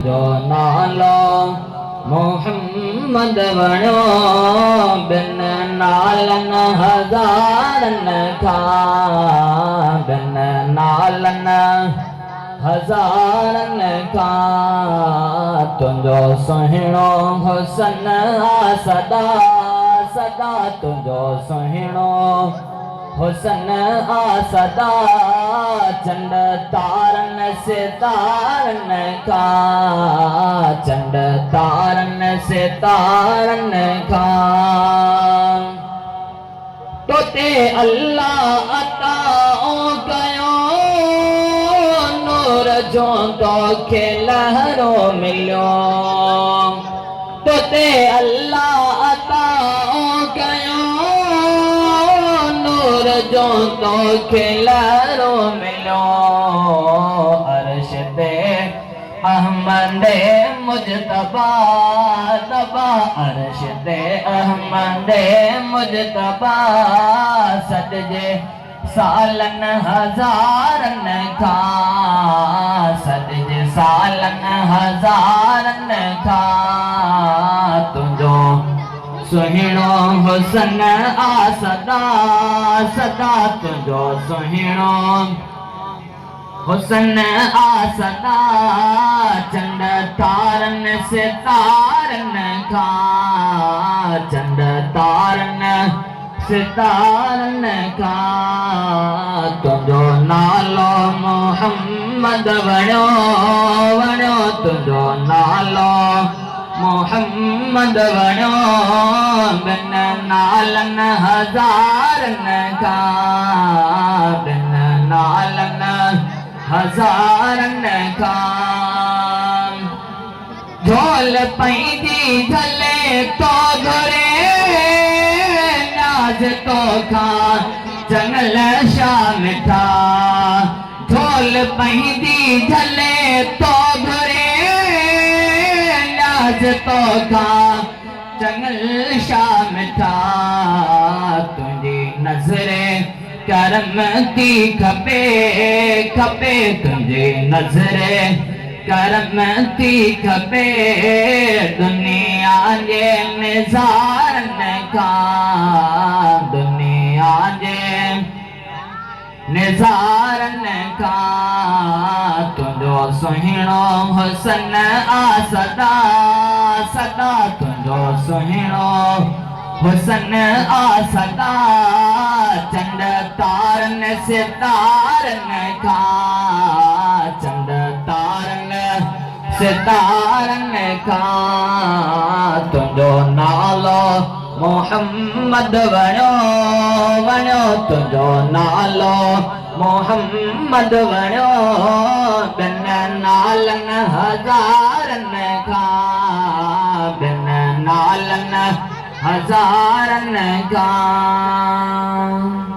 जो नालो मोहम्मद वणो बिन नालन हज़ारन खां बिन नालन हज़ारन खां तुंहिंजो सुहिणो हुसन आ सदा सदा तुंहिंजो सुहिणो हुसन आ सदा चंड तारन सितारन खां चंड तारन सितारन खां तोते अल्लाह अता कयो नूर जो तोखे लहरो मिलियो तोते अल्लाह अता कयो नूर जो तोखे लहरो मिलियो अर्श ते अहमद मुजतबा तबा अर्श ते अहमद मुजतबा सदजे सालन हज़ारन खां सदजे सालन हज़ारन खां तुंहिंजो सुहिणो हुसन आ सदा सदा तुंहिंजो सुहिणो हुसन आ सदा चंड तारन सितारन खां चंड तारन सितारन खां तुंहिंजो नालो मोहम्मद वणो वणो तुंहिंजो नालो मोहम्मद वणो बिन नालन हज़ारन खां बिन नालन हज़ारन खां झोल पैंदी झले तो घरे नाज तो खां जंगल शाह मिठा झोल पैंदी झले तो घरे नाज तो खां जंगल शाह मिठा तुंहिंजी नज़रे करम की खपे खपे तुंहिंजी नज़रे करम की खपे दुनिया जे निज़ारन खां दुनिया जे निज़ारन खां तुंहिंजो सुहिणो हुसन आ सदा सदा तुंहिंजो सुहिणो हुसन आ सदा चंड तारन सितारन खां चंड तारन सितारन खां तुंहिंजो नालो मोहम्मद वणो वणो तुंहिंजो नालो मोहम्मद वणो बिन नालन हज़ारन खां बिन नालन हज़ारन खां